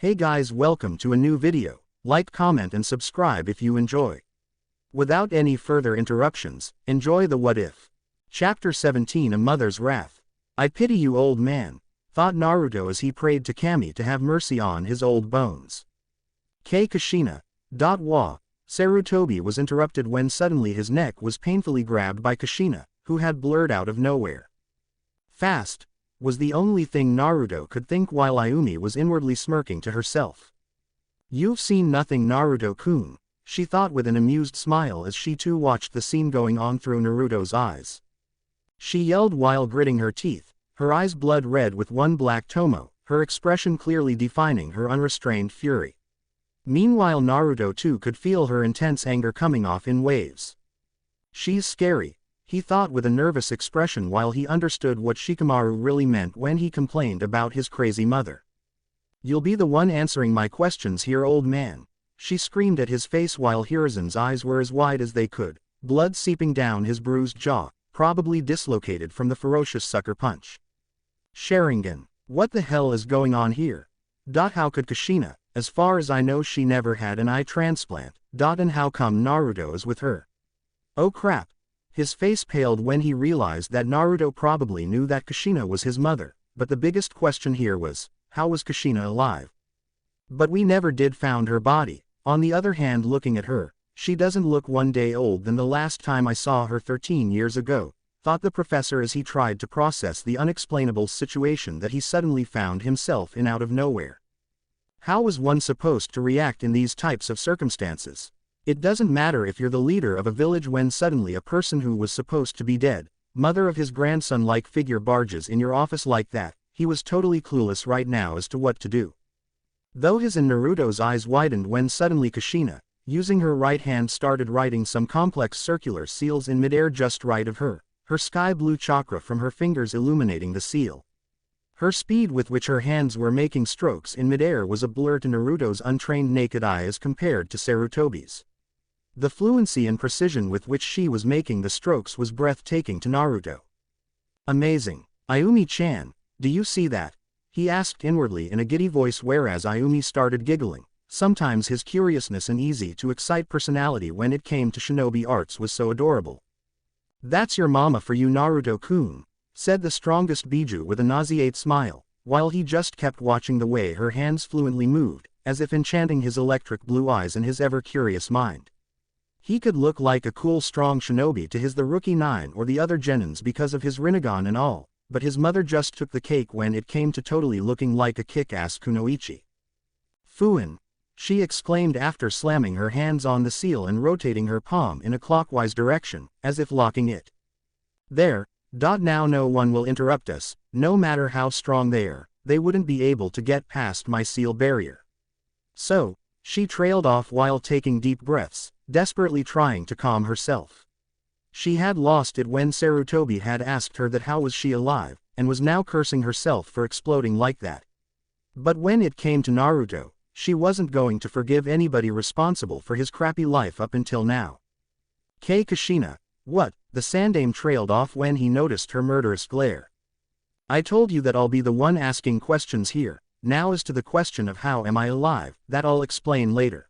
Hey guys, welcome to a new video. Like, comment and subscribe if you enjoy. Without any further interruptions, enjoy the What If. Chapter 17, A Mother's Wrath. I pity you, old man, thought Naruto as he prayed to Kami to have mercy on his old bones. Kushina. Sarutobi was interrupted when suddenly his neck was painfully grabbed by Kushina, who had blurred out of nowhere. Fast was the only thing Naruto could think while Aumi was inwardly smirking to herself. You've seen nothing, Naruto-kun, she thought with an amused smile as she too watched the scene going on through Naruto's eyes. She yelled while gritting her teeth, her eyes blood red with one black tomo, her expression clearly defining her unrestrained fury. Meanwhile Naruto too could feel her intense anger coming off in waves. She's scary, he thought with a nervous expression while he understood what Shikamaru really meant when he complained about his crazy mother. You'll be the one answering my questions here, old man, she screamed at his face while Hiruzen's eyes were as wide as they could, blood seeping down his bruised jaw, probably dislocated from the ferocious sucker punch. Sharingan. What the hell is going on here? How could Kushina? As far as I know she never had an eye transplant. And how come Naruto is with her? Oh crap. His face paled when he realized that Naruto probably knew that Kushina was his mother, but the biggest question here was, how was Kushina alive? But we never did found her body. On the other hand, looking at her, she doesn't look one day old than the last time I saw her 13 years ago, thought the professor as he tried to process the unexplainable situation that he suddenly found himself in out of nowhere. How was one supposed to react in these types of circumstances? It doesn't matter if you're the leader of a village when suddenly a person who was supposed to be dead, mother of his grandson-like figure barges in your office like that. He was totally clueless right now as to what to do. Though his and Naruto's eyes widened when suddenly Kushina, using her right hand, started writing some complex circular seals in midair just right of her sky blue chakra from her fingers illuminating the seal. Her speed with which her hands were making strokes in midair was a blur to Naruto's untrained naked eye as compared to Sarutobi's. The fluency and precision with which she was making the strokes was breathtaking to Naruto. Amazing. Aumi-chan, do you see that? He asked inwardly in a giddy voice whereas Aumi started giggling. Sometimes his curiousness and easy-to-excite personality when it came to shinobi arts was so adorable. That's your mama for you, Naruto-kun, said the strongest Biju with a nauseate smile, while he just kept watching the way her hands fluently moved, as if enchanting his electric blue eyes and his ever-curious mind. He could look like a cool strong shinobi to the rookie 9 or the other genins because of his rinnegan and all, but his mother just took the cake when it came to totally looking like a kick-ass kunoichi. Fuin, she exclaimed after slamming her hands on the seal and rotating her palm in a clockwise direction, as if locking it. There. Now no one will interrupt us, no matter how strong they are, they wouldn't be able to get past my seal barrier. So, she trailed off while taking deep breaths, desperately trying to calm herself. She had lost it when Sarutobi had asked her that how was she alive, and was now cursing herself for exploding like that. But when it came to Naruto, she wasn't going to forgive anybody responsible for his crappy life up until now. Kushina, what? The Sandaime trailed off when he noticed her murderous glare. I told you that I'll be the one asking questions here. Now as to the question of how am I alive, that I'll explain later.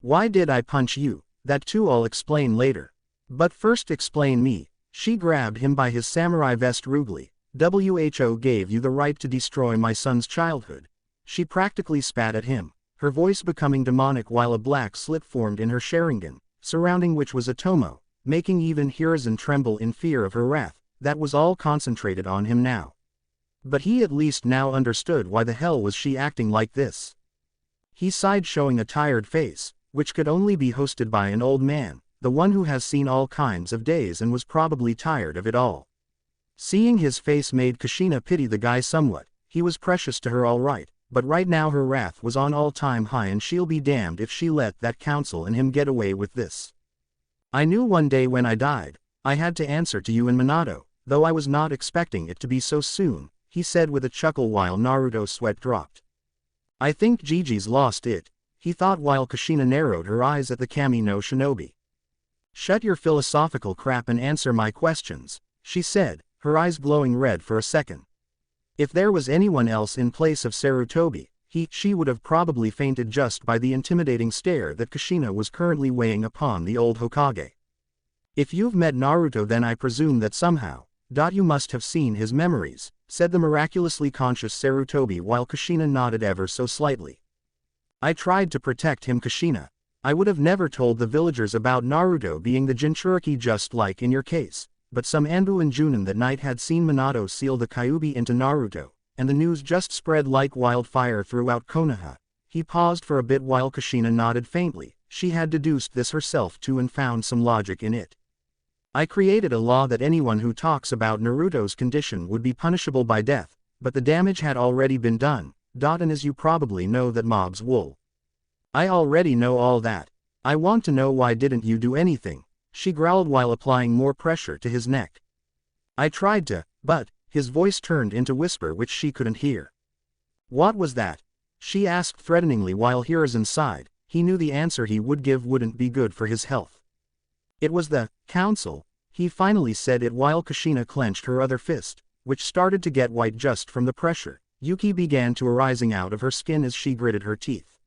Why did I punch you? That too I'll explain later. But first explain me. She grabbed him by his samurai vest rudely. Who gave you the right to destroy my son's childhood? She practically spat at him, her voice becoming demonic while a black slit formed in her Sharingan, surrounding which was a tomo, making even Hiruzen tremble in fear of her wrath, that was all concentrated on him now. But he at least now understood why the hell was she acting like this. He sighed, showing a tired face, which could only be hosted by an old man, the one who has seen all kinds of days and was probably tired of it all. Seeing his face made Kushina pity the guy somewhat. He was precious to her all right, but right now her wrath was on all-time high and she'll be damned if she let that council and him get away with this. I knew one day when I died, I had to answer to you and Minato, though I was not expecting it to be so soon, he said with a chuckle while Naruto's sweat dropped. I think Gigi's lost it, he thought while Kushina narrowed her eyes at the Kami no Shinobi. Shut your philosophical crap and answer my questions, she said, her eyes glowing red for a second. If there was anyone else in place of Sarutobi, she would have probably fainted just by the intimidating stare that Kushina was currently weighing upon the old Hokage. If you've met Naruto, then I presume that somehow, you must have seen his memories, said the miraculously conscious Sarutobi while Kushina nodded ever so slightly. I tried to protect him, Kushina. I would have never told the villagers about Naruto being the Jinchuriki just like in your case, but some Anbu and Junin that night had seen Minato seal the Kyuubi into Naruto, and the news just spread like wildfire throughout Konoha. He paused for a bit while Kushina nodded faintly. She had deduced this herself too and found some logic in it. I created a law that anyone who talks about Naruto's condition would be punishable by death, but the damage had already been done, and as you probably know that mobs wool. I already know all that. I want to know why didn't you do anything, she growled while applying more pressure to his neck. I tried to, but, his voice turned into whisper which she couldn't hear. What was that? She asked threateningly while Hiruzen sighed. He knew the answer he would give wouldn't be good for his health. It was the council, he finally said it while Kushina clenched her other fist, which started to get white just from the pressure. Yuki began to arising out of her skin as she gritted her teeth.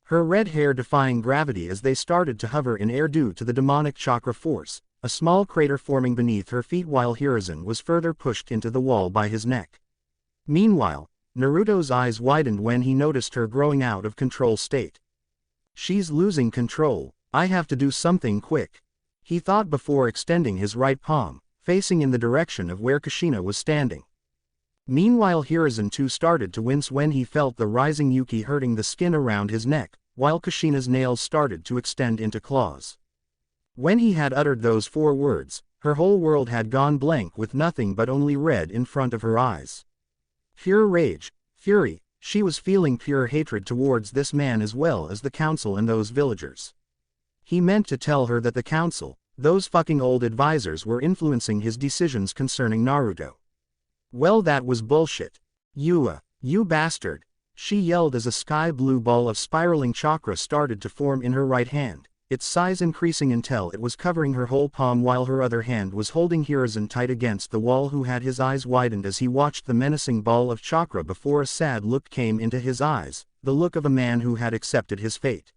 Her red hair defying gravity as they started to hover in air due to the demonic chakra force, a small crater forming beneath her feet while Hiruzen was further pushed into the wall by his neck. Meanwhile, Naruto's eyes widened when he noticed her growing out of control state. She's losing control. I have to do something quick, he thought before extending his right palm, facing in the direction of where Kushina was standing. Meanwhile Hiruzen too started to wince when he felt the rising Yuki hurting the skin around his neck, while Kushina's nails started to extend into claws. When he had uttered those 4 words, her whole world had gone blank with nothing but only red in front of her eyes. Pure rage, fury, she was feeling pure hatred towards this man as well as the council and those villagers. He meant to tell her that the council, those fucking old advisors, were influencing his decisions concerning Naruto. Well, that was bullshit. You bastard, she yelled as a sky blue ball of spiraling chakra started to form in her right hand, its size increasing until it was covering her whole palm while her other hand was holding Hiruzen tight against the wall, who had his eyes widened as he watched the menacing ball of chakra before a sad look came into his eyes, the look of a man who had accepted his fate.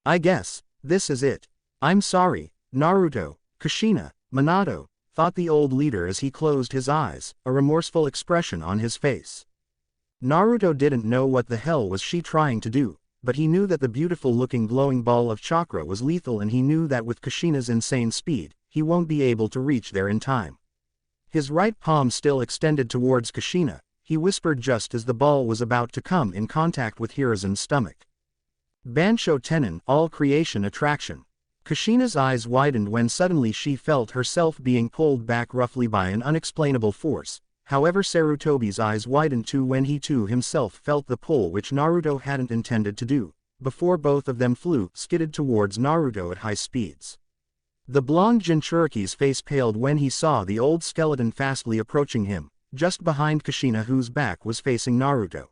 I guess, this is it. I'm sorry, Naruto, Kushina, Minato, thought the old leader as he closed his eyes, a remorseful expression on his face. Naruto didn't know what the hell was she trying to do, but he knew that the beautiful-looking glowing ball of chakra was lethal, and he knew that with Kushina's insane speed, he won't be able to reach there in time. His right palm still extended towards Kushina, he whispered just as the ball was about to come in contact with Hiruzen's stomach. Bansho Tenin, all creation attraction. Kushina's eyes widened when suddenly she felt herself being pulled back roughly by an unexplainable force. However, Sarutobi's eyes widened too when he too himself felt the pull which Naruto hadn't intended to do, before both of them skidded towards Naruto at high speeds. The blonde Jinchuriki's face paled when he saw the old skeleton fastly approaching him, just behind Kushina, whose back was facing Naruto.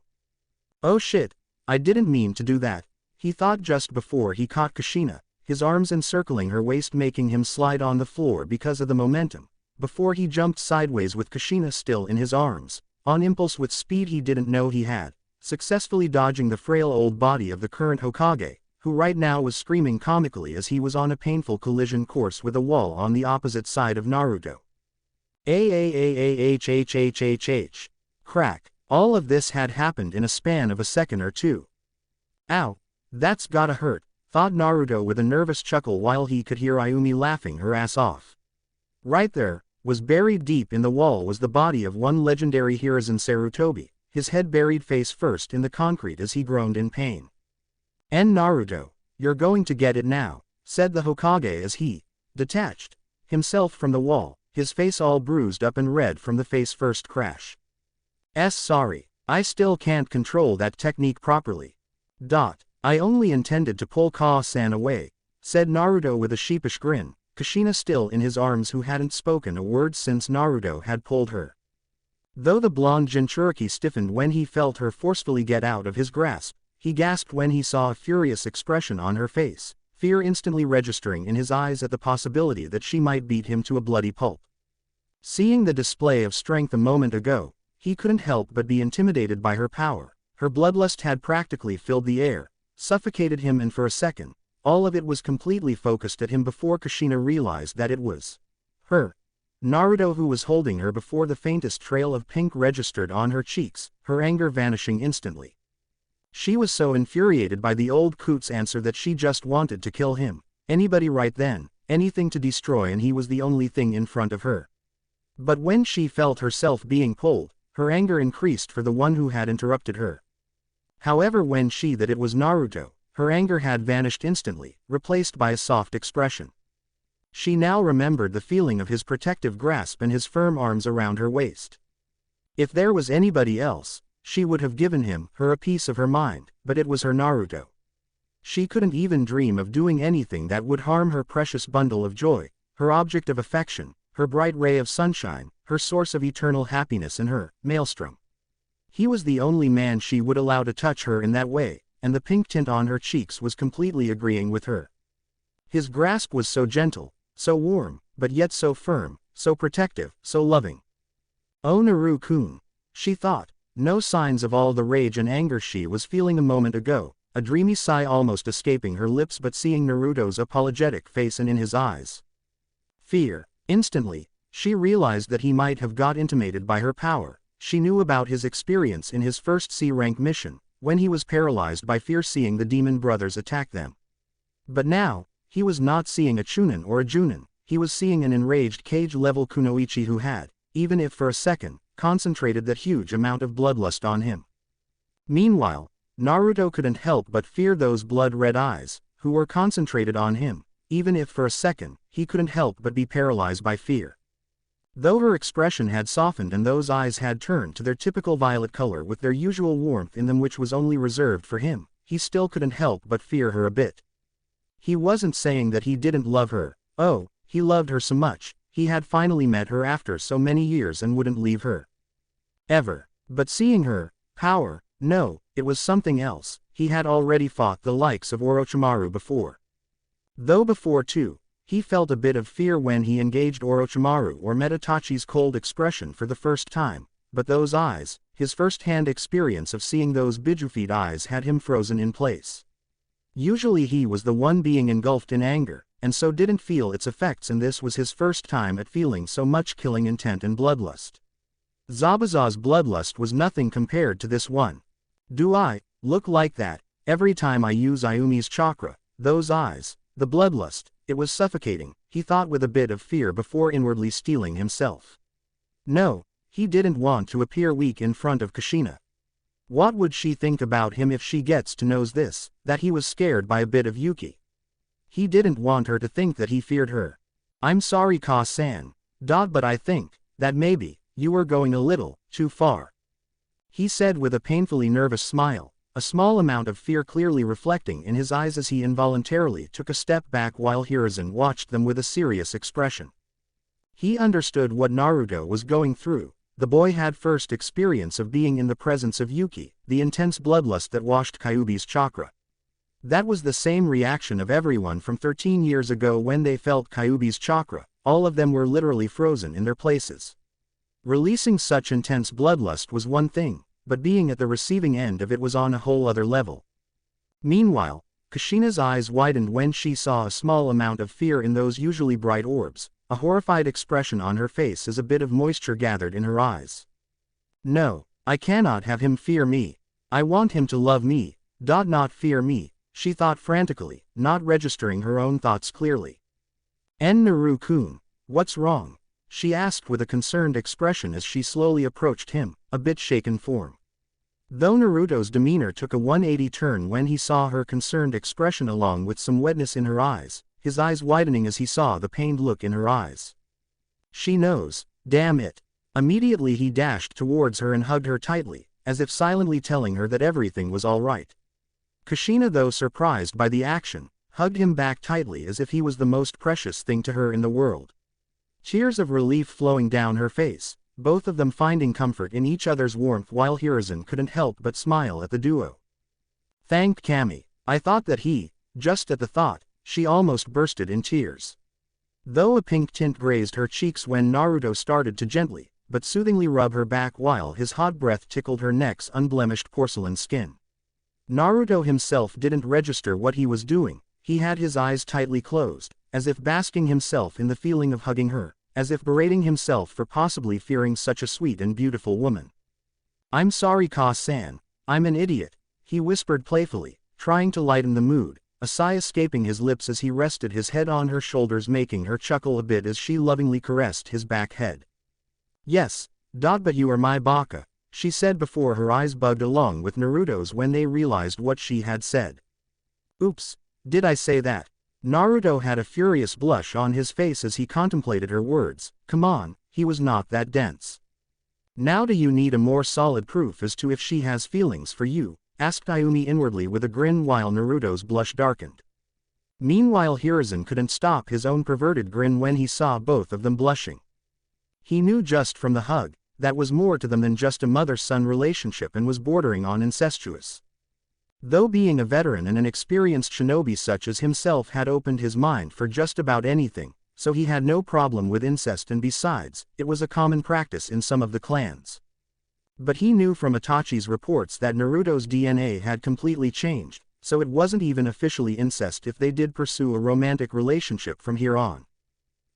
Oh shit, I didn't mean to do that, he thought just before he caught Kushina, his arms encircling her waist making him slide on the floor because of the momentum, before he jumped sideways with Kushina still in his arms, on impulse with speed he didn't know he had, successfully dodging the frail old body of the current Hokage, who right now was screaming comically as he was on a painful collision course with a wall on the opposite side of Naruto. Crack. All of this had happened in a span of a second or two. Ow. That's gotta hurt, thought Naruto with a nervous chuckle while he could hear Aumi laughing her ass off. Right there, was buried deep in the wall, was the body of one legendary Hiruzen Sarutobi, his head buried face first in the concrete as he groaned in pain. "And Naruto, you're going to get it now," said the Hokage as he detached himself from the wall, his face all bruised up and red from the face first crash. Sorry, I still can't control that technique properly. I only intended to pull Ka-san away, said Naruto with a sheepish grin, Kushina still in his arms, who hadn't spoken a word since Naruto had pulled her. Though the blonde Jinchuriki stiffened when he felt her forcefully get out of his grasp, he gasped when he saw a furious expression on her face, fear instantly registering in his eyes at the possibility that she might beat him to a bloody pulp. Seeing the display of strength a moment ago, he couldn't help but be intimidated by her power, Her bloodlust had practically filled the air, suffocated him, and for a second, all of it was completely focused at him before Kushina realized that it was her. Naruto, who was holding her before the faintest trail of pink registered on her cheeks, her anger vanishing instantly. She was so infuriated by the old coot's answer that she just wanted to kill him. Anybody right then, anything to destroy, and he was the only thing in front of her. But when she felt herself being pulled, her anger increased for the one who had interrupted her. However, when she that it was Naruto, her anger had vanished instantly, replaced by a soft expression. She now remembered the feeling of his protective grasp and his firm arms around her waist. If there was anybody else, she would have given him her a piece of her mind, but it was her Naruto. She couldn't even dream of doing anything that would harm her precious bundle of joy, her object of affection, her bright ray of sunshine, her source of eternal happiness, and her maelstrom. He was the only man she would allow to touch her in that way, and the pink tint on her cheeks was completely agreeing with her. His grasp was so gentle, so warm, but yet so firm, so protective, so loving. Oh, Naru-kun, she thought, no signs of all the rage and anger she was feeling a moment ago, a dreamy sigh almost escaping her lips, but seeing Naruto's apologetic face and in his eyes fear. Instantly, she realized that he might have got intimidated by her power. She knew about his experience in his first C-rank mission, when he was paralyzed by fear seeing the demon brothers attack them. But now, he was not seeing a Chunin or a Junin, he was seeing an enraged Kage-level Kunoichi who had, even if for a second, concentrated that huge amount of bloodlust on him. Meanwhile, Naruto couldn't help but fear those blood-red eyes, who were concentrated on him. Even if for a second, he couldn't help but be paralyzed by fear. Though her expression had softened and those eyes had turned to their typical violet color with their usual warmth in them, which was only reserved for him, he still couldn't help but fear her a bit. He wasn't saying that he didn't love her. Oh, he loved her so much. He had finally met her after so many years and wouldn't leave her ever. But seeing her power, no, it was something else. He had already fought the likes of Orochimaru before. Though before too, he felt a bit of fear when he engaged Orochimaru or met Itachi's cold expression for the first time, but those eyes, his first-hand experience of seeing those Bijufied eyes had him frozen in place. Usually he was the one being engulfed in anger, and so didn't feel its effects, and this was his first time at feeling so much killing intent and bloodlust. Zabuza's bloodlust was nothing compared to this one. Do I look like that every time I use Ayumi's chakra? Those eyes, the bloodlust, it was suffocating, he thought with a bit of fear before inwardly steeling himself. No, he didn't want to appear weak in front of Kushina. What would she think about him if she gets to know this, that he was scared by a bit of Yuki? He didn't want her to think that he feared her. I'm sorry, Ka-san. But I think that maybe you were going a little too far, he said with a painfully nervous smile, a small amount of fear clearly reflecting in his eyes as he involuntarily took a step back while Hiruzen watched them with a serious expression. He understood what Naruto was going through. The boy had first experience of being in the presence of Yuki, the intense bloodlust that washed Kyuubi's chakra. That was the same reaction of everyone from 13 years ago when they felt Kyuubi's chakra. All of them were literally frozen in their places. Releasing such intense bloodlust was one thing, but being at the receiving end of it was on a whole other level. Meanwhile, Kushina's eyes widened when she saw a small amount of fear in those usually bright orbs, a horrified expression on her face as a bit of moisture gathered in her eyes. No, I cannot have him fear me. I want him to love me, not fear me, she thought frantically, not registering her own thoughts clearly. Naru-kun, what's wrong? She asked with a concerned expression as she slowly approached him, a bit shaken form. Though Naruto's demeanor took a 180 turn when he saw her concerned expression along with some wetness in her eyes, his eyes widening as he saw the pained look in her eyes. She knows, damn it. Immediately he dashed towards her and hugged her tightly, as if silently telling her that everything was all right. Kushina, though surprised by the action, hugged him back tightly as if he was the most precious thing to her in the world. Tears of relief flowing down her face, both of them finding comfort in each other's warmth while Hiruzen couldn't help but smile at the duo. Thanked Kami. I thought that he, just at the thought, she almost bursted in tears. Though a pink tint grazed her cheeks when Naruto started to gently, but soothingly rub her back while his hot breath tickled her neck's unblemished porcelain skin. Naruto himself didn't register what he was doing. He had his eyes tightly closed, as if basking himself in the feeling of hugging her, as if berating himself for possibly fearing such a sweet and beautiful woman. "I'm sorry, Ka-san. I'm an idiot," he whispered playfully, trying to lighten the mood, a sigh escaping his lips as he rested his head on her shoulders, making her chuckle a bit as she lovingly caressed his back head. "Yes, but you are my baka," she said before her eyes bugged along with Naruto's when they realized what she had said. "Oops, did I say that?" Naruto had a furious blush on his face as he contemplated her words. Come on, he was not that dense. "Now do you need a more solid proof as to if she has feelings for you?" asked Aumi inwardly with a grin while Naruto's blush darkened. Meanwhile Hiruzen couldn't stop his own perverted grin when he saw both of them blushing. He knew just from the hug, that was more to them than just a mother-son relationship and was bordering on incestuous. Though being a veteran and an experienced shinobi such as himself had opened his mind for just about anything, so he had no problem with incest, and besides, it was a common practice in some of the clans. But he knew from Itachi's reports that Naruto's DNA had completely changed, so it wasn't even officially incest if they did pursue a romantic relationship from here on.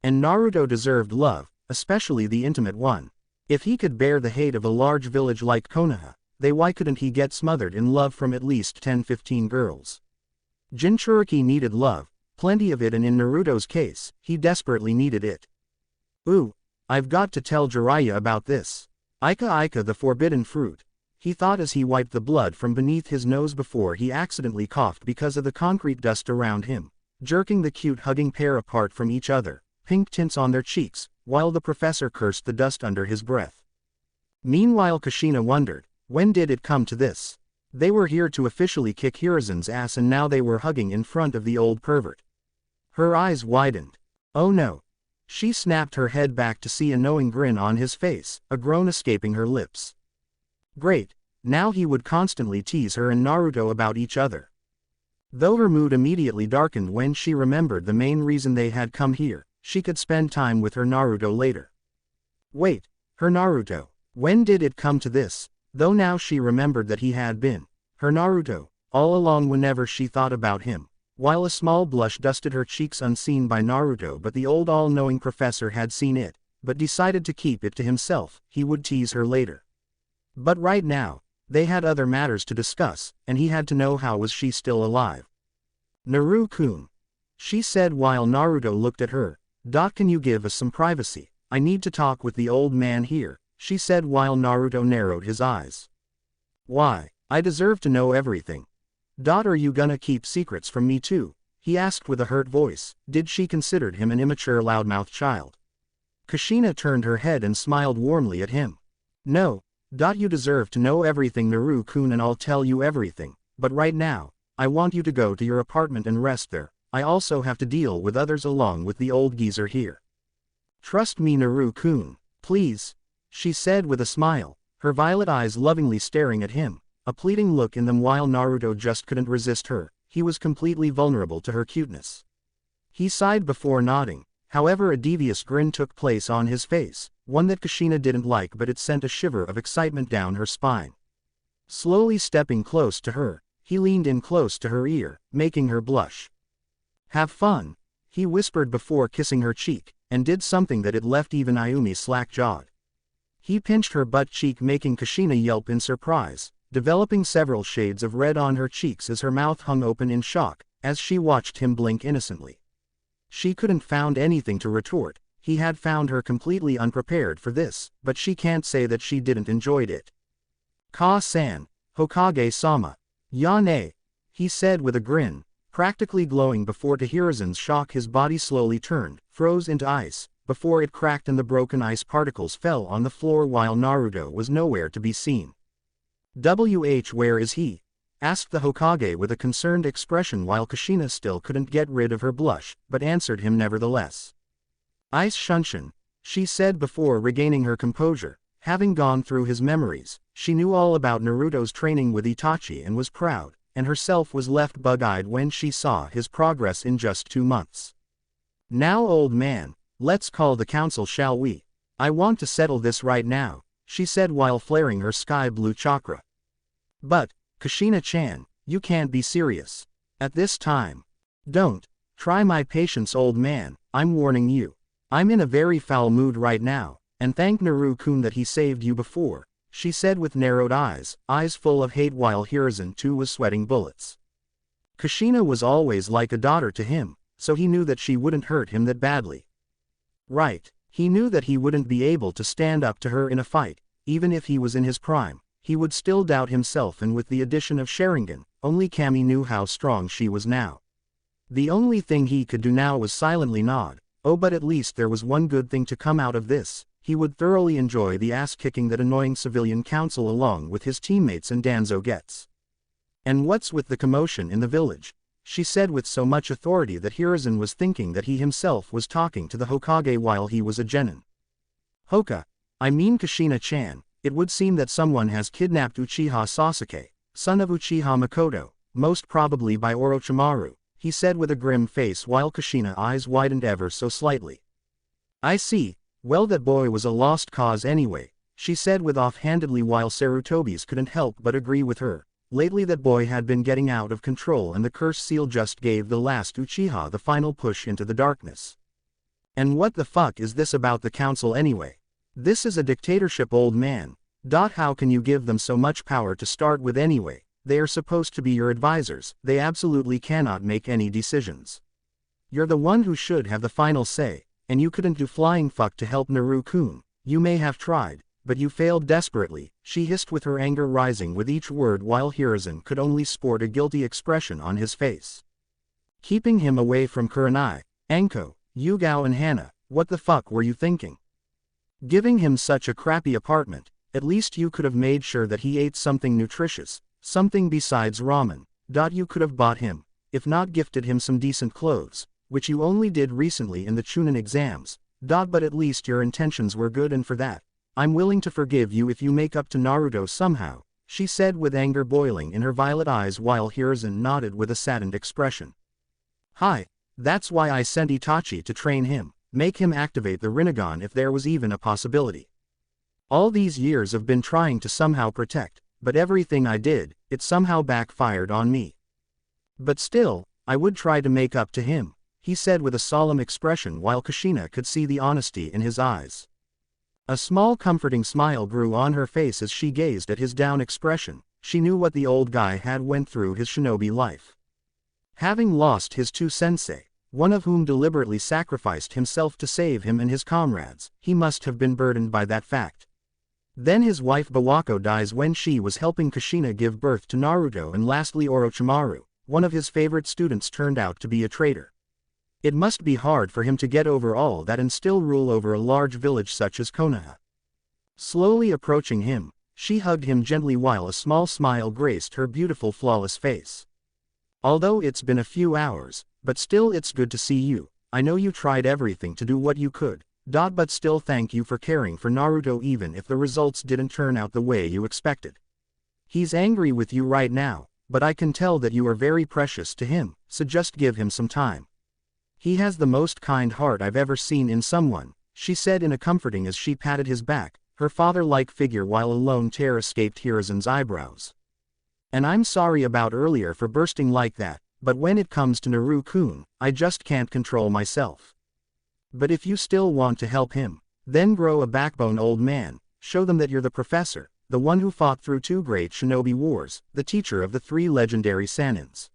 And Naruto deserved love, especially the intimate one. If he could bear the hate of a large village like Konoha, why couldn't he get smothered in love from at least 10-15 girls? Jinchuriki needed love, plenty of it, and in Naruto's case, he desperately needed it. "Ooh, I've got to tell Jiraiya about this. Ika the forbidden fruit," he thought as he wiped the blood from beneath his nose before he accidentally coughed because of the concrete dust around him, jerking the cute hugging pair apart from each other, pink tints on their cheeks, while the professor cursed the dust under his breath. Meanwhile Kushina wondered, when did it come to this? They were here to officially kick Hiruzen's ass and now they were hugging in front of the old pervert. Her eyes widened. Oh no. She snapped her head back to see a knowing grin on his face, a groan escaping her lips. Great, now he would constantly tease her and Naruto about each other. Though her mood immediately darkened when she remembered the main reason they had come here, she could spend time with her Naruto later. Wait, her Naruto. When did it come to this? Though now she remembered that he had been her Naruto all along whenever she thought about him, while a small blush dusted her cheeks unseen by Naruto, but the old all-knowing professor had seen it, but decided to keep it to himself. He would tease her later. But right now, they had other matters to discuss, and he had to know how was she still alive. "Naru-kun," she said while Naruto looked at her. "Can you give us some privacy? I need to talk with the old man here," she said while Naruto narrowed his eyes. "Why, I deserve to know everything. Are you gonna keep secrets from me too?" he asked with a hurt voice. Did she consider him an immature loudmouth child? Kushina turned her head and smiled warmly at him. "No, you deserve to know everything, Naru-kun, and I'll tell you everything, but right now, I want you to go to your apartment and rest there. I also have to deal with others along with the old geezer here. Trust me, Naru-kun, please," she said with a smile, her violet eyes lovingly staring at him, a pleading look in them while Naruto just couldn't resist her. He was completely vulnerable to her cuteness. He sighed before nodding, however a devious grin took place on his face, one that Kushina didn't like, but it sent a shiver of excitement down her spine. Slowly stepping close to her, he leaned in close to her ear, making her blush. "Have fun," he whispered before kissing her cheek, and did something that it left even Aumi slack-jawed. He pinched her butt cheek, making Kushina yelp in surprise, developing several shades of red on her cheeks as her mouth hung open in shock, as she watched him blink innocently. She couldn't found anything to retort. He had found her completely unprepared for this, but she can't say that she didn't enjoy it. "Ka-san, Hokage-sama. Yane," he said with a grin, practically glowing before to Hiruzen's shock his body slowly turned, froze into ice, before it cracked and the broken ice particles fell on the floor while Naruto was nowhere to be seen. Where is he?" asked the Hokage with a concerned expression while Kushina still couldn't get rid of her blush, but answered him nevertheless. "Ice Shunshin," she said before regaining her composure. Having gone through his memories, she knew all about Naruto's training with Itachi and was proud, and herself was left bug-eyed when she saw his progress in just 2 months. "Now, old man, let's call the council, shall we?" I want to settle this right now, she said while flaring her sky blue chakra. But, Kushina-chan, you can't be serious. At this time. Don't. Try my patience, old man, I'm warning you. I'm in a very foul mood right now, and thank Naruto-kun that he saved you before, she said with narrowed eyes full of hate while Hiruzen too was sweating bullets. Kushina was always like a daughter to him, so he knew that she wouldn't hurt him that badly. Right, he knew that he wouldn't be able to stand up to her in a fight, even if he was in his prime, he would still doubt himself, and with the addition of Sharingan, only Kami knew how strong she was now. The only thing he could do now was silently nod. Oh, but at least there was one good thing to come out of this. He would thoroughly enjoy the ass-kicking that annoying civilian council along with his teammates and Danzo gets. And what's with the commotion in the village? She said with so much authority that Hiruzen was thinking that he himself was talking to the Hokage while he was a genin. I mean Kushina-chan, it would seem that someone has kidnapped Uchiha Sasuke, son of Uchiha Makoto, most probably by Orochimaru, he said with a grim face while Kushina's eyes widened ever so slightly. I see, well that boy was a lost cause anyway, she said with offhandedly while Sarutobis couldn't help but agree with her. Lately that boy had been getting out of control and the curse seal just gave the last Uchiha the final push into the darkness. And what the fuck is this about the council anyway? This is a dictatorship, old man. How can you give them so much power to start with anyway? They are supposed to be your advisors, they absolutely cannot make any decisions. You're the one who should have the final say, and you couldn't do flying fuck to help Naruto-kun. You may have tried, but you failed desperately, she hissed with her anger rising with each word while Hiruzen could only sport a guilty expression on his face. Keeping him away from Kurenai, Anko, Yugao and Hana, what the fuck were you thinking? Giving him such a crappy apartment, at least you could have made sure that he ate something nutritious, something besides ramen. You could have bought him, if not gifted him some decent clothes, which you only did recently in the Chunin exams. But at least your intentions were good, and for that, I'm willing to forgive you if you make up to Naruto somehow, she said with anger boiling in her violet eyes while Hiruzen nodded with a saddened expression. Hi, that's why I sent Itachi to train him, make him activate the rinnegan if there was even a possibility. All these years I've been trying to somehow protect, but everything I did, it somehow backfired on me. But still, I would try to make up to him, he said with a solemn expression while Kushina could see the honesty in his eyes. A small comforting smile grew on her face as she gazed at his down expression. She knew what the old guy had went through his shinobi life. Having lost his two sensei, one of whom deliberately sacrificed himself to save him and his comrades, he must have been burdened by that fact. Then his wife Bawako dies when she was helping Kushina give birth to Naruto, and lastly Orochimaru, one of his favorite students, turned out to be a traitor. It must be hard for him to get over all that and still rule over a large village such as Konoha. Slowly approaching him, she hugged him gently while a small smile graced her beautiful flawless face. Although it's been a few hours, but still it's good to see you. I know you tried everything to do what you could. But still thank you for caring for Naruto even if the results didn't turn out the way you expected. He's angry with you right now, but I can tell that you are very precious to him, so just give him some time. He has the most kind heart I've ever seen in someone, she said in a comforting as she patted his back, her father-like figure while a lone tear escaped Hiruzen's eyebrows. And I'm sorry about earlier for bursting like that, but when it comes to Naruto-kun, I just can't control myself. But if you still want to help him, then grow a backbone, old man, show them that you're the professor, the one who fought through 2 great shinobi wars, the teacher of the 3 legendary Sanins.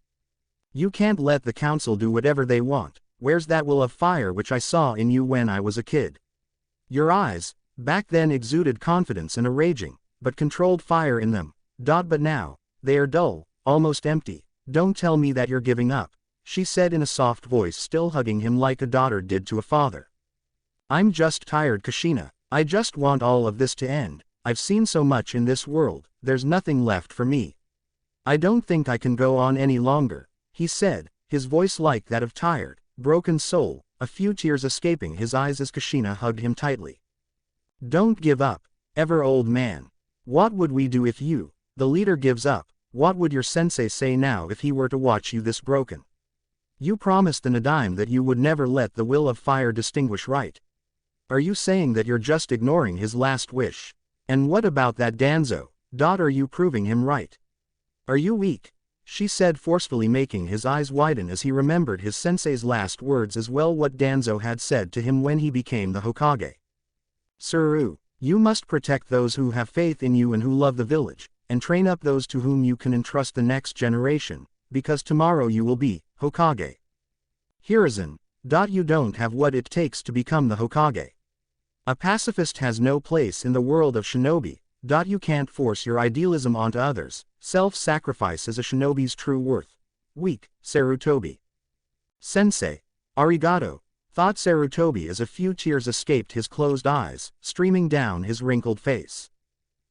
You can't let the council do whatever they want. Where's that will of fire which I saw in you when I was a kid? Your eyes, back then, exuded confidence and a raging, but controlled fire in them. But now, they are dull, almost empty. Don't tell me that you're giving up, she said in a soft voice, still hugging him like a daughter did to a father. I'm just tired, Kushina. I just want all of this to end. I've seen so much in this world, there's nothing left for me. I don't think I can go on any longer, he said, his voice like that of tired, broken soul, a few tears escaping his eyes as Kushina hugged him tightly. Don't give up, ever, old man. What would we do if you, the leader, gives up? What would your sensei say now if he were to watch you this broken? You promised the Nadaime that you would never let the will of fire distinguish right. Are you saying that you're just ignoring his last wish? And what about that Danzo? Are you proving him right? Are you weak? She said forcefully, making his eyes widen as he remembered his sensei's last words as well what Danzo had said to him when he became the Hokage. Suru, you must protect those who have faith in you and who love the village, and train up those to whom you can entrust the next generation, because tomorrow you will be Hokage. Hiruzen, you don't have what it takes to become the Hokage. A pacifist has no place in the world of shinobi. You can't force your idealism onto others. Self-sacrifice is a shinobi's true worth. Weak, Sarutobi. Sensei, arigato, thought Sarutobi as a few tears escaped his closed eyes, streaming down his wrinkled face.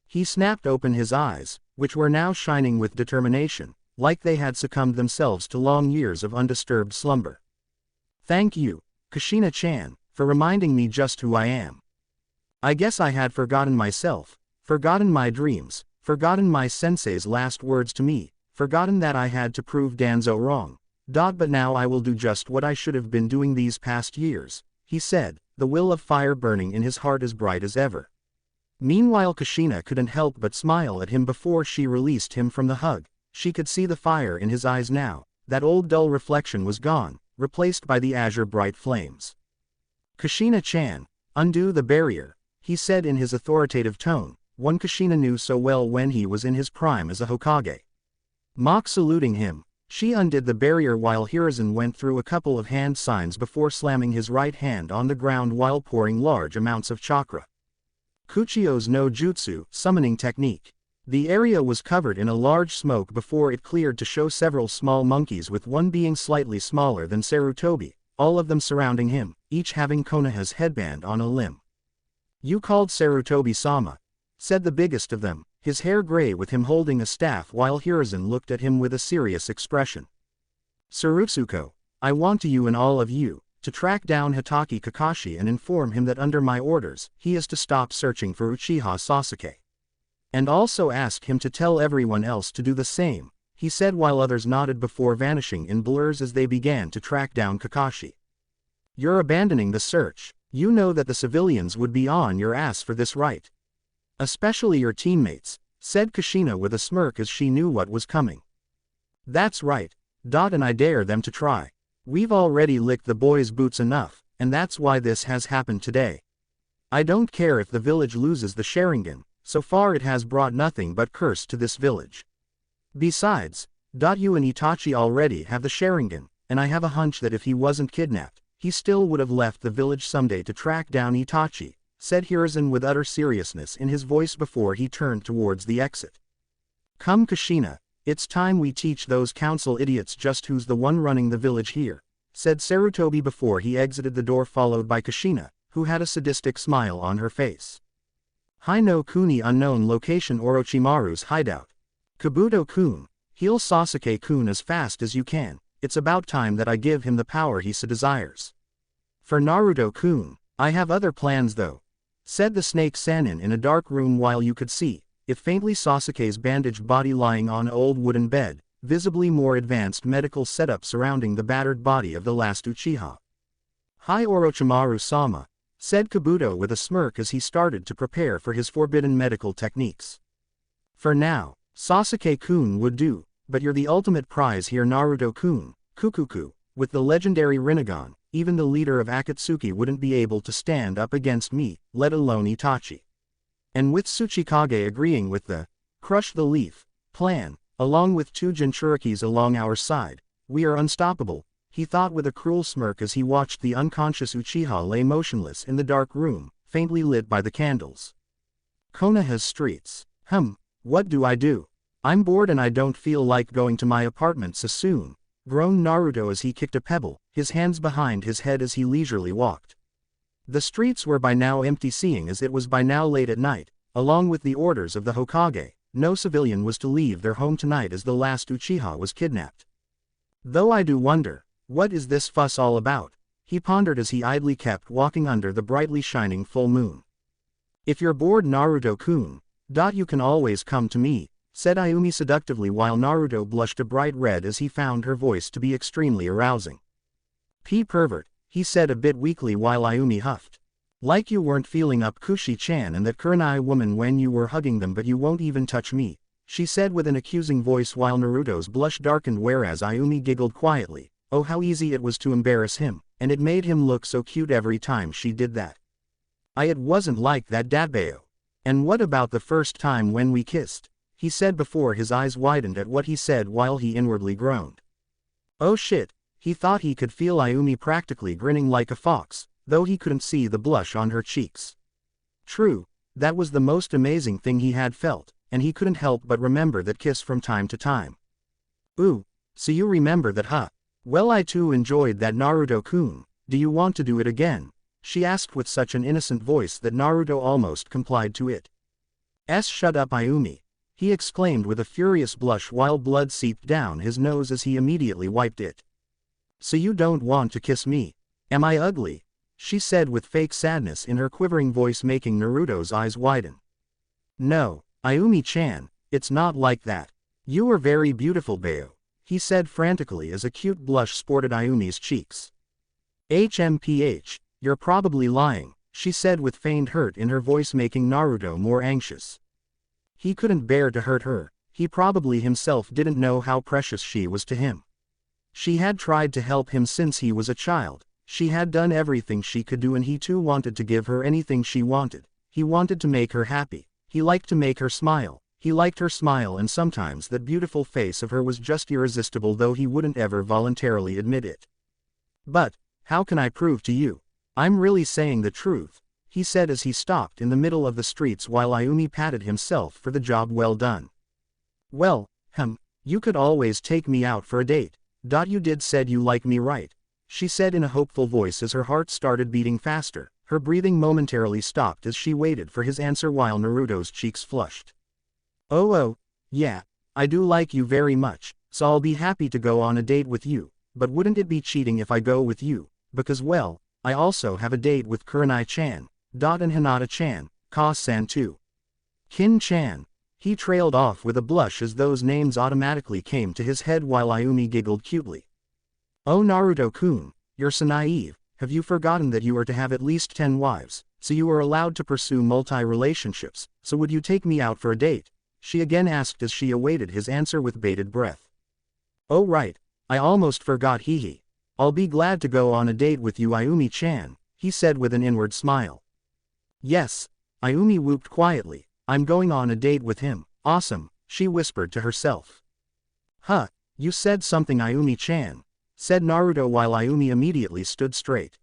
He snapped open his eyes, which were now shining with determination, like they had succumbed themselves to long years of undisturbed slumber. Thank you, Kushina-chan, for reminding me just who I am. I guess I had forgotten myself, forgotten my dreams, forgotten my sensei's last words to me, forgotten that I had to prove Danzo wrong. But now I will do just what I should have been doing these past years, he said, the will of fire burning in his heart as bright as ever. Meanwhile Kushina couldn't help but smile at him before she released him from the hug. She could see the fire in his eyes now. That old dull reflection was gone, replaced by the azure bright flames. Kushina-chan, undo the barrier, he said in his authoritative tone, one Kushina knew so well when he was in his prime as a Hokage. Mock saluting him, she undid the barrier while Hiruzen went through a couple of hand signs before slamming his right hand on the ground while pouring large amounts of chakra. Kuchio's no jutsu, summoning technique. The area was covered in a large smoke before it cleared to show several small monkeys, with one being slightly smaller than Sarutobi, all of them surrounding him, each having Konoha's headband on a limb. You called Sarutobi-sama, said the biggest of them, his hair gray, with him holding a staff while Hiruzen looked at him with a serious expression. Sarutsuko, I want you and all of you to track down Hitaki Kakashi and inform him that under my orders, he is to stop searching for Uchiha Sasuke. And also ask him to tell everyone else to do the same, he said while others nodded before vanishing in blurs as they began to track down Kakashi. You're abandoning the search. You know that the civilians would be on your ass for this, right? Especially your teammates, said Kushina with a smirk as she knew what was coming. That's right, and I dare them to try. We've already licked the boys' boots enough, and that's why this has happened today. I don't care if the village loses the Sharingan, so far it has brought nothing but curse to this village. Besides, you and Itachi already have the Sharingan, and I have a hunch that if he wasn't kidnapped, he still would have left the village someday to track down Itachi, said Hiruzen with utter seriousness in his voice before he turned towards the exit. Come Kushina, it's time we teach those council idiots just who's the one running the village here, said Sarutobi before he exited the door, followed by Kushina, who had a sadistic smile on her face. Hi no Kuni, unknown location, Orochimaru's hideout. Kabuto-kun, heal Sasuke-kun as fast as you can, it's about time that I give him the power he so desires. For Naruto-kun, I have other plans though, said the snake Sannin in a dark room while you could see, if faintly, Sasuke's bandaged body lying on an old wooden bed, visibly more advanced medical setup surrounding the battered body of the last Uchiha. Hi Orochimaru-sama, said Kabuto with a smirk as he started to prepare for his forbidden medical techniques. For now, Sasuke-kun would do, but you're the ultimate prize here, Naruto-kun, Kukuku, with the legendary rinnegan, even the leader of Akatsuki wouldn't be able to stand up against me, let alone Itachi. And with Tsuchikage agreeing with the crush the leaf plan, along with 2 Jinchurikis along our side, we are unstoppable, he thought with a cruel smirk as he watched the unconscious Uchiha lay motionless in the dark room, faintly lit by the candles. Konoha's streets. What do I do? I'm bored and I don't feel like going to my apartment so soon, groaned Naruto as he kicked a pebble, his hands behind his head as he leisurely walked. The streets were by now empty, seeing as it was by now late at night. Along with the orders of the Hokage, no civilian was to leave their home tonight as the last Uchiha was kidnapped. Though I do wonder, what is this fuss all about? He pondered as he idly kept walking under the brightly shining full moon. If you're bored, Naruto-kun, you can always come to me, said Aumi seductively while Naruto blushed a bright red as he found her voice to be extremely arousing. Pervert, he said a bit weakly while Aumi huffed. Like you weren't feeling up Kushi-chan and that Kurenai woman when you were hugging them, but you won't even touch me," she said with an accusing voice while Naruto's blush darkened, whereas Aumi giggled quietly. Oh, how easy it was to embarrass him, and it made him look so cute every time she did that. It wasn't like that, Datbeo. And what about the first time when we kissed?" he said before his eyes widened at what he said while he inwardly groaned. Oh shit, he thought he could feel Aumi practically grinning like a fox, though he couldn't see the blush on her cheeks. True, that was the most amazing thing he had felt, and he couldn't help but remember that kiss from time to time. Ooh, so you remember that, huh? Well, I too enjoyed that, Naruto-kun. Do you want to do it again? She asked with such an innocent voice that Naruto almost complied to it. Shut up, Aumi, he exclaimed with a furious blush while blood seeped down his nose as he immediately wiped it. So you don't want to kiss me? Am I ugly? She said with fake sadness in her quivering voice, making Naruto's eyes widen. No, Aumi-chan, it's not like that. You are very beautiful, Beo, he said frantically as a cute blush sported Ayumi's cheeks. HMPH, you're probably lying, she said with feigned hurt in her voice, making Naruto more anxious. He couldn't bear to hurt her, he probably himself didn't know how precious she was to him. She had tried to help him since he was a child, she had done everything she could do, and he too wanted to give her anything she wanted. He wanted to make her happy, he liked to make her smile, he liked her smile, and sometimes that beautiful face of her was just irresistible, though he wouldn't ever voluntarily admit it. But, how can I prove to you? I'm really saying the truth, he said as he stopped in the middle of the streets while Aumi patted himself for the job well done. Well, you could always take me out for a date. You did said you like me, right? She said in a hopeful voice as her heart started beating faster. Her breathing momentarily stopped as she waited for his answer while Naruto's cheeks flushed. Oh, yeah, I do like you very much, so I'll be happy to go on a date with you, but wouldn't it be cheating if I go with you? Because, well, I also have a date with Kurenai-chan, and Hinata-chan, Ka-san too. Kin-chan. He trailed off with a blush as those names automatically came to his head while Aumi giggled cutely. Oh, Naruto-kun, you're so naive. Have you forgotten that you are to have at least 10 wives, so you are allowed to pursue multi-relationships? So would you take me out for a date? She again asked as she awaited his answer with bated breath. Oh right, I almost forgot, hehe. I'll be glad to go on a date with you, Aumi-chan, he said with an inward smile. Yes, Aumi whooped quietly, I'm going on a date with him. Awesome, she whispered to herself. Huh, you said something, Aumi-chan, said Naruto while Aumi immediately stood straight.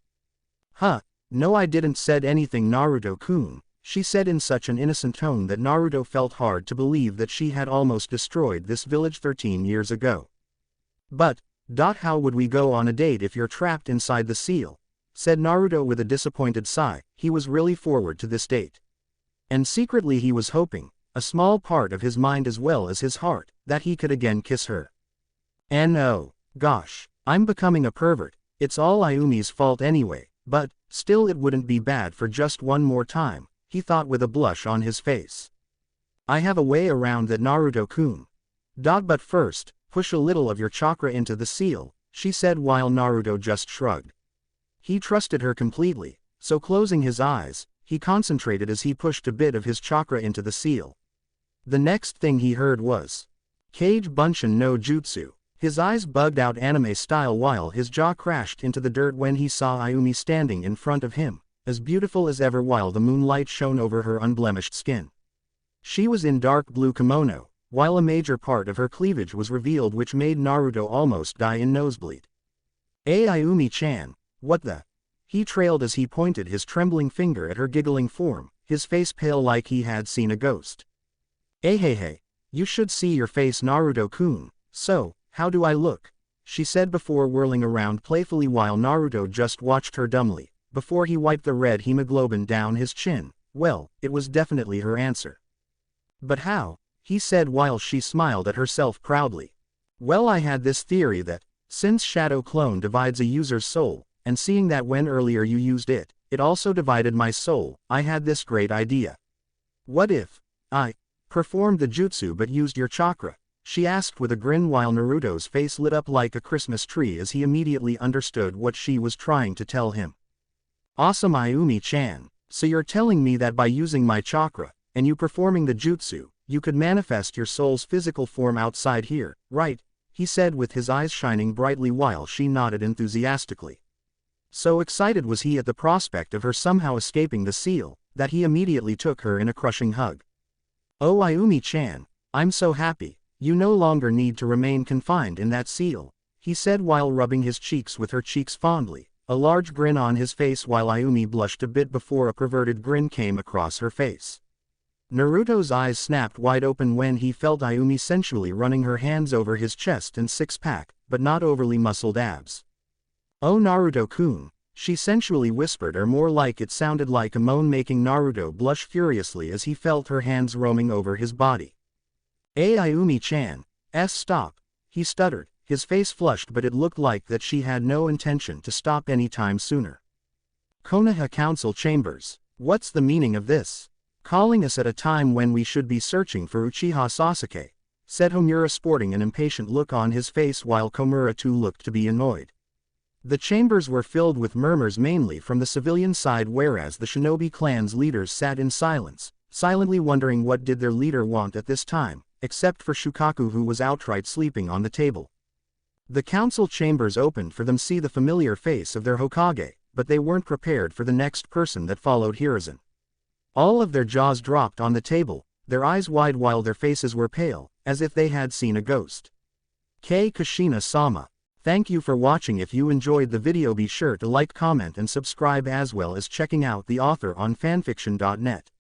Huh, no, I didn't said anything, Naruto-kun, she said in such an innocent tone that Naruto felt hard to believe that she had almost destroyed this village 13 years ago. But, how would we go on a date if you're trapped inside the seal? Said Naruto with a disappointed sigh. He was really forward to this date. And secretly he was hoping, a small part of his mind as well as his heart, that he could again kiss her. And oh, gosh, I'm becoming a pervert. It's all Ayumi's fault anyway, but, still it wouldn't be bad for just one more time, he thought with a blush on his face. I have a way around that, Naruto-kun. But first, push a little of your chakra into the seal, she said while Naruto just shrugged. He trusted her completely, so closing his eyes, he concentrated as he pushed a bit of his chakra into the seal. The next thing he heard was Kage Bunshin no Jutsu. His eyes bugged out anime style while his jaw crashed into the dirt when he saw Ayumi standing in front of him, as beautiful as ever while the moonlight shone over her unblemished skin. She was in dark blue kimono, while a major part of her cleavage was revealed, which made Naruto almost die in nosebleed. Ayumi-chan, what the? He trailed as he pointed his trembling finger at her giggling form, his face pale like he had seen a ghost. Hey, you should see your face, Naruto-kun. So, how do I look? She said before whirling around playfully while Naruto just watched her dumbly, before he wiped the red hemoglobin down his chin. Well, it was definitely her answer. But how? He said while she smiled at herself proudly. Well, I had this theory that, since Shadow Clone divides a user's soul, and seeing that when earlier you used it, it also divided my soul, I had this great idea. What if I performed the jutsu but used your chakra? She asked with a grin while Naruto's face lit up like a Christmas tree as he immediately understood what she was trying to tell him. Awesome Ayumi-chan. So you're telling me that by using my chakra, and you performing the jutsu, you could manifest your soul's physical form outside here, right? He said with his eyes shining brightly while she nodded enthusiastically. So excited was he at the prospect of her somehow escaping the seal, that he immediately took her in a crushing hug. Oh Ayumi-chan, I'm so happy, you no longer need to remain confined in that seal, he said while rubbing his cheeks with her cheeks fondly, a large grin on his face while Ayumi blushed a bit before a perverted grin came across her face. Naruto's eyes snapped wide open when he felt Ayumi sensually running her hands over his chest and six-pack, but not overly muscled abs. Oh Naruto-kun, she sensually whispered, or more like it sounded like a moan, making Naruto blush furiously as he felt her hands roaming over his body. Ayumi-chan, stop, he stuttered, his face flushed, but it looked like that she had no intention to stop any time sooner. Konoha Council Chambers, what's the meaning of this? Calling us at a time when we should be searching for Uchiha Sasuke, said Homura, sporting an impatient look on his face while Komura too looked to be annoyed. The chambers were filled with murmurs mainly from the civilian side, whereas the shinobi clan's leaders sat in silence, silently wondering what did their leader want at this time, except for Shukaku, who was outright sleeping on the table. The council chambers opened for them see the familiar face of their Hokage, but they weren't prepared for the next person that followed Hiruzen. All of their jaws dropped on the table, their eyes wide while their faces were pale, as if they had seen a ghost. Kushina-sama. Thank you for watching. If you enjoyed the video, be sure to like, comment and subscribe, as well as checking out the author on fanfiction.net.